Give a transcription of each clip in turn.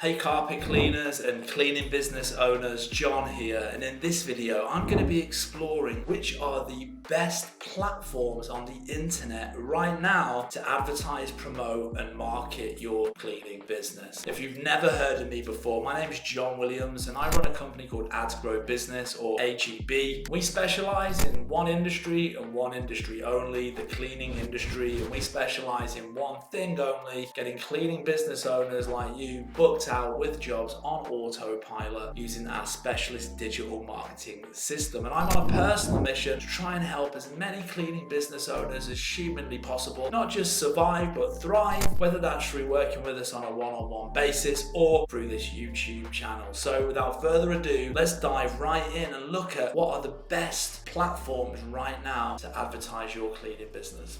Hey carpet cleaners and cleaning business owners, John here, and in this video I'm going to be exploring which are the best platforms on the internet right now to advertise, promote and market your cleaning business. If you've never heard of me before, my name is John Williams and I run a company called Ads Grow Business, or AGB. We specialize in one industry and one industry only, the cleaning industry, and we specialize in one thing only, getting cleaning business owners like you booked out with jobs on autopilot using our specialist digital marketing system. And I'm on a personal mission to try and help as many cleaning business owners as humanly possible not just survive but thrive, whether that's through working with us on a one-on-one basis or through this YouTube channel. So without further ado, let's dive right in and look at what are the best platforms right now to advertise your cleaning business.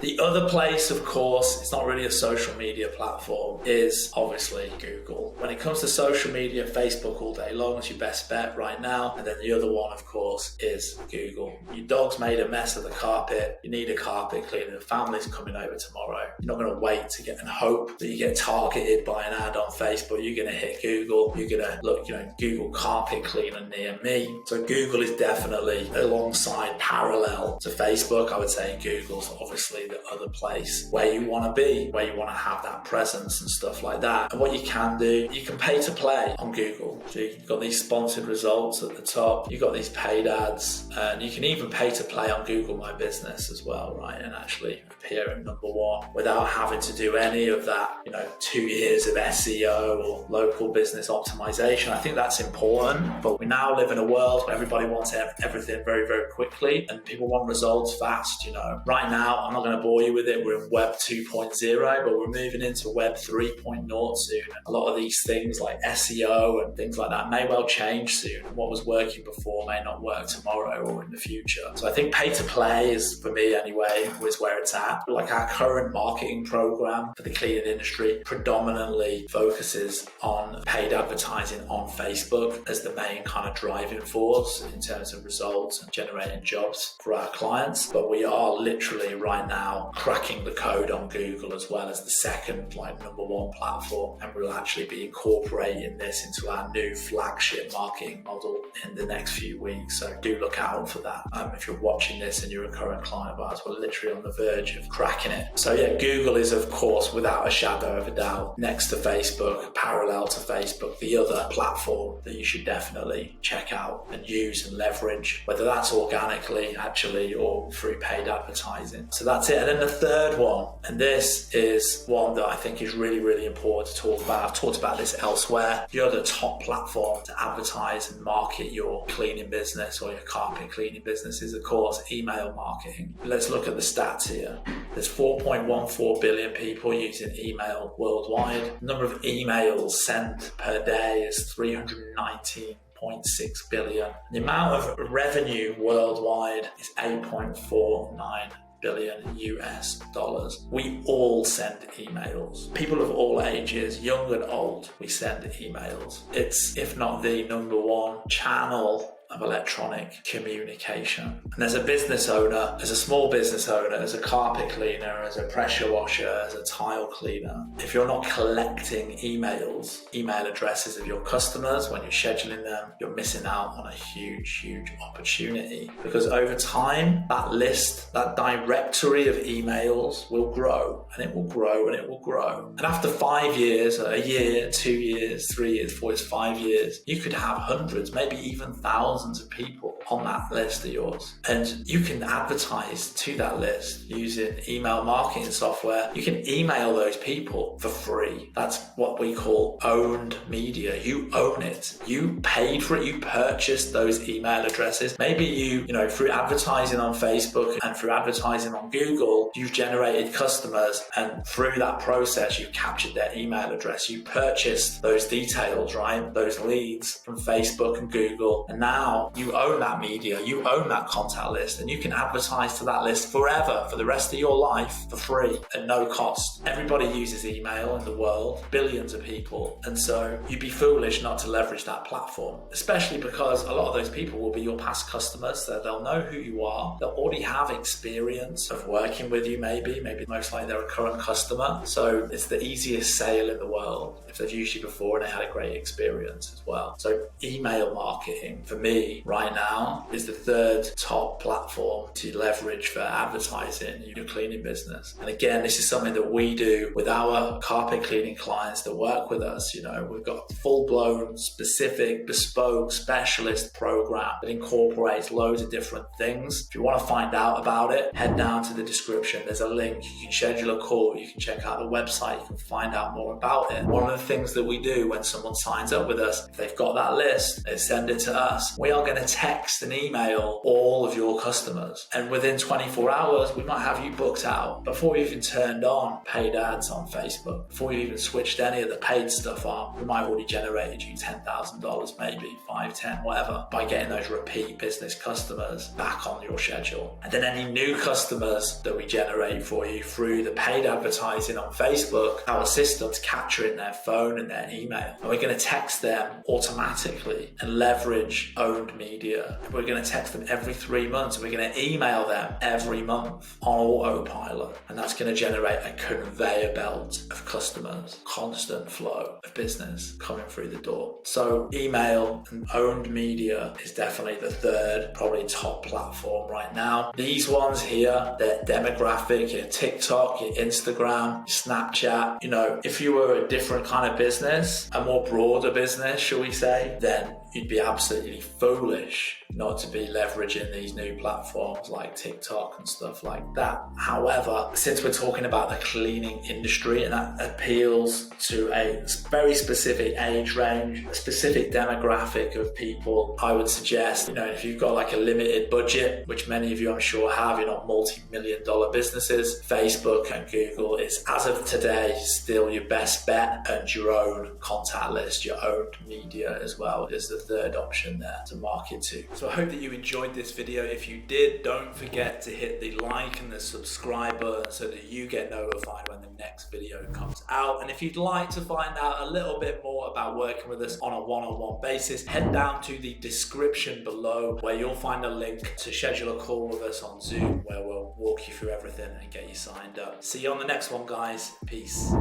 The other place, of course, it's not really a social media platform, is obviously Google. When it comes to social media, Facebook all day long is your best bet right now. And then the other one, of course, is Google. Your dog's made a mess of the carpet. You need a carpet cleaner. The family's coming over tomorrow. You're not going to wait to get and hope that you get targeted by an ad on Facebook. You're going to hit Google. You're going to look, Google carpet cleaner near me. So Google is definitely alongside parallel to Facebook. I would say Google's obviously the other place where you want to be, where you want to have that presence and stuff like that. And what you can do, you can pay to play on Google. So you've got these sponsored results at the top, you've got these paid ads, and you can even pay to play on Google My Business as well, right? And actually appear at number one without having to do any of that, 2 years of SEO or local business optimization. I think that's important, but we now live in a world where everybody wants everything very, very quickly and people want results fast. Right now, I'm not going to bore you with it. We're in Web 2.0, but we're moving into Web 3.0 soon. A lot of these things like SEO and things like that may well change soon. What was working before may not work tomorrow or in the future. So I think pay to play is, for me anyway, is where it's at. Like our current marketing program for the cleaning industry predominantly focuses on paid advertising on Facebook as the main kind of driving force in terms of results and generating jobs for our clients. But we are literally right now cracking the code on Google as well as the second number one platform, and we'll actually be incorporating this into our new flagship marketing model in the next few weeks. So do look out for that. If you're watching this and you're a current client of ours, we're literally on the verge of cracking it. So yeah, Google is of course without a shadow of a doubt next to Facebook, parallel to Facebook, the other platform that you should definitely check out and use and leverage, whether that's organically actually or through paid advertising. So that's it. And then the third one, and this is one that I think is really, really important to talk about. I've talked about this elsewhere. The other top platform to advertise and market your cleaning business or your carpet cleaning business is, of course, email marketing. Let's look at the stats here. There's 4.14 billion people using email worldwide. The number of emails sent per day is 319.6 billion. The amount of revenue worldwide is 8.49 billion US dollars. We all send emails. People of all ages, young and old, we send emails. It's, if not the number one channel of electronic communication. And as a business owner, as a small business owner, as a carpet cleaner, as a pressure washer, as a tile cleaner, if you're not collecting emails, email addresses of your customers when you're scheduling them, you're missing out on a huge, huge opportunity. Because over time, that list, that directory of emails will grow and it will grow and it will grow. And after 5 years, a year, 2 years, 3 years, 4 years, 5 years, you could have hundreds, maybe even thousands of people on that list of yours. And you can advertise to that list using email marketing software. You can email those people for free. That's what we call owned media. You own it. You paid for it. You purchased those email addresses. Maybe you through advertising on Facebook and through advertising on Google, you've generated customers, and through that process, you've captured their email address. You purchased those details, right? Those leads from Facebook and Google. And now now you own that media, you own that contact list, and you can advertise to that list forever, for the rest of your life, for free at no cost. Everybody uses email in the world, billions of people, and so you'd be foolish not to leverage that platform, especially because a lot of those people will be your past customers, so they'll know who you are, they'll already have experience of working with you, maybe most likely they're a current customer, so it's the easiest sale in the world if they've used you before and they had a great experience as well. So email marketing for me right now is the third top platform to leverage for advertising your cleaning business. And again, this is something that we do with our carpet cleaning clients that work with us. We've got a full-blown, specific, bespoke, specialist program that incorporates loads of different things. If you want to find out about it, head down to the description. There's a link. You can schedule a call. You can check out the website. You can find out more about it. One of the things that we do when someone signs up with us, if they've got that list, they send it to us. We are going to text and email all of your customers. And within 24 hours, we might have you booked out before you even turned on paid ads on Facebook. Before you even switched any of the paid stuff on, we might have already generated you $10,000, maybe 5, 10, whatever, by getting those repeat business customers back on your schedule. And then any new customers that we generate for you through the paid advertising on Facebook, our system's capturing their phone and their email. And we're going to text them automatically and leverage owned media. We're going to text them every 3 months. We're going to email them every month on autopilot. And that's going to generate a conveyor belt of customers, constant flow of business coming through the door. So email and owned media is definitely the third, probably top platform right now. These ones here, they're demographic, your TikTok, your Instagram, your Snapchat. If you were a different kind of business, a more broader business, shall we say, then you'd be absolutely foolish not to be leveraging these new platforms like TikTok and stuff like that. However, since we're talking about the cleaning industry and that appeals to a very specific age range, a specific demographic of people, I would suggest, if you've got like a limited budget, which many of you I'm sure have, you're not multi-million-dollar businesses, Facebook and Google is, as of today, still your best bet, and your own contact list, your own media as well is the third option there to market to. So I hope that you enjoyed this video. If you did, don't forget to hit the like and the subscribe button so that you get notified when the next video comes out. And if you'd like to find out a little bit more about working with us on a one-on-one basis, head down to the description below where you'll find a link to schedule a call with us on Zoom where we'll walk you through everything and get you signed up. See you on the next one, guys. Peace.